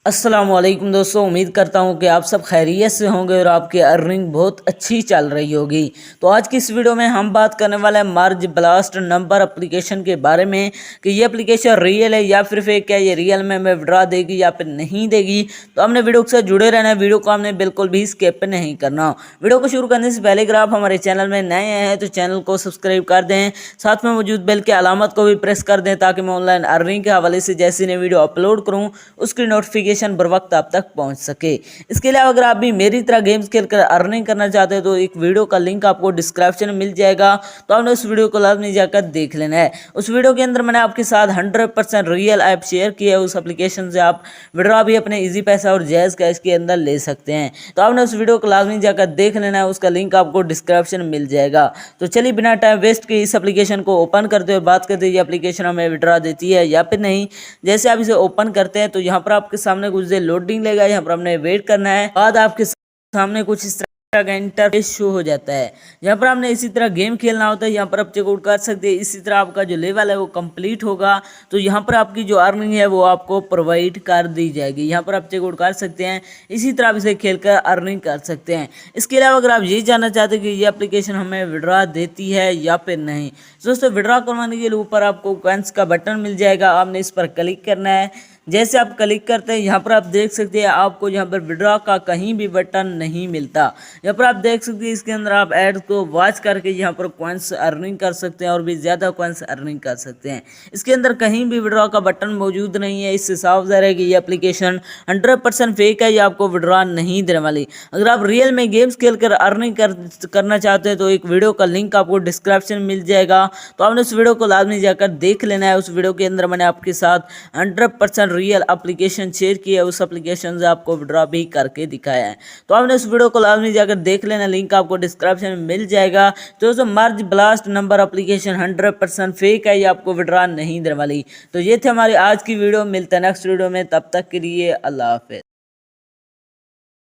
अस्सलामुअलैकुम दोस्तों, उम्मीद करता हूँ कि आप सब खैरियत से होंगे और आपकी अर्निंग बहुत अच्छी चल रही होगी। तो आज की इस वीडियो में हम बात करने वाले हैं मर्ज ब्लास्ट नंबर एप्लीकेशन के बारे में कि ये एप्लीकेशन रियल है या फिर फेक है, ये रियल में हमें विड्रॉ देगी या फिर नहीं देगी। तो हमने वीडियो के साथ जुड़े रहना है, वीडियो को हमने बिल्कुल भी स्किप नहीं करना। वीडियो को शुरू करने से पहले अगर आप हमारे चैनल में नए हैं तो चैनल को सब्सक्राइब कर दें, साथ में मौजूद बेल की अलामत को भी प्रेस कर दें ताकि मैं ऑनलाइन अर्निंग के हवाले से जैसी नई वीडियो अपलोड करूँ उसकी नोटिफिकेशन बर वक्त आप तक पहुंच सके। इसके अलावा अगर आप भी मेरी तरह गेम्स खेलकर अर्निंग करना चाहते हैं तो एक वीडियो का लिंक आपको डिस्क्रिप्शन में मिल जाएगा, तो आपने उस वीडियो को लाजमी जाकर देख लेना है। उस वीडियो के अंदर मैंने आपके साथ 100% रियल ऐप शेयर किया है। उस एप्लीकेशन से आप विड्रॉ भी अपने इजी पैसा और जायज़ कैश के अंदर ले सकते हैं, तो आपने उस वीडियो को लाजमी जाकर देख लेना है। उसका लिंक आपको डिस्क्रिप्शन में मिल जाएगा। तो चलिए बिना टाइम वेस्ट के इस एप्लीकेशन को ओपन करते हुए बात करते हैं ये एप्लीकेशन हमें विड्रॉ देती है या फिर नहीं। जैसे आप इसे ओपन करते हैं तो यहाँ पर आपके सामने कुछ देर लोडिंग लेगा, यहाँ पर हमने वेट करना है। बाद आपके सामने कुछ इस तरह का इंटरफेस शो हो जाता है। यहाँ पर आपने इसी तरह गेम खेलना होता है, यहाँ पर आप चेकआउट कर सकते हैं। इसी तरह आपका जो लेवल है वो कंप्लीट होगा तो यहाँ पर आपकी जो अर्निंग है वो आपको प्रोवाइड कर दी जाएगी। यहाँ पर आप चेकआउट कर सकते हैं। इसी तरह आप इसे खेलकर अर्निंग कर सकते हैं। इसके अलावा अगर आप ये जानना चाहते हैं कि ये एप्लीकेशन हमें विड्रॉ देती है या फिर नहीं, दोस्तों विड्रॉ करवाने के लिए ऊपर आपको कॉइन्स का बटन मिल जाएगा, आपने इस पर क्लिक करना है। जैसे आप क्लिक करते हैं यहाँ पर आप देख सकते हैं आपको यहाँ पर विड्रॉ का कहीं भी बटन नहीं मिलता। यहाँ पर आप देख सकते हैं इसके अंदर आप ऐड को वॉच करके यहाँ पर कॉइन्स अर्निंग कर सकते हैं और भी ज़्यादा कॉइन्स अर्निंग कर सकते हैं। इसके अंदर कहीं भी विड्रॉ का बटन मौजूद नहीं है। इससे साफ ज़ाहिर है कि ये एप्लीकेशन 100% फेक है, ये आपको विड्रॉ नहीं देने वाली। अगर आप रियल में गेम्स खेल कर अर्निंग करना चाहते हैं तो एक वीडियो का लिंक आपको डिस्क्रिप्शन में मिल जाएगा, तो आपने उस वीडियो को लाजमी जाकर देख लेना है। उस वीडियो के अंदर मैंने आपके साथ 100% रियल एप्लीकेशन शेयर की है, उस एप्लीकेशन से आपको विड्रॉ भी करके दिखाया है, तो आपने उस वीडियो को लाजमी जाकर देख लेना। लिंक आपको डिस्क्रिप्शन में मिल जाएगा। तो दोस्तों मर्ज ब्लास्ट नंबर एप्लीकेशन 100% फेक है, ये आपको विड्रॉ नहीं देने वाली। तो ये थे हमारी आज की वीडियो, मिलते हैं नेक्स्ट वीडियो में, तब तक के लिए अल्लाह हाफिज़।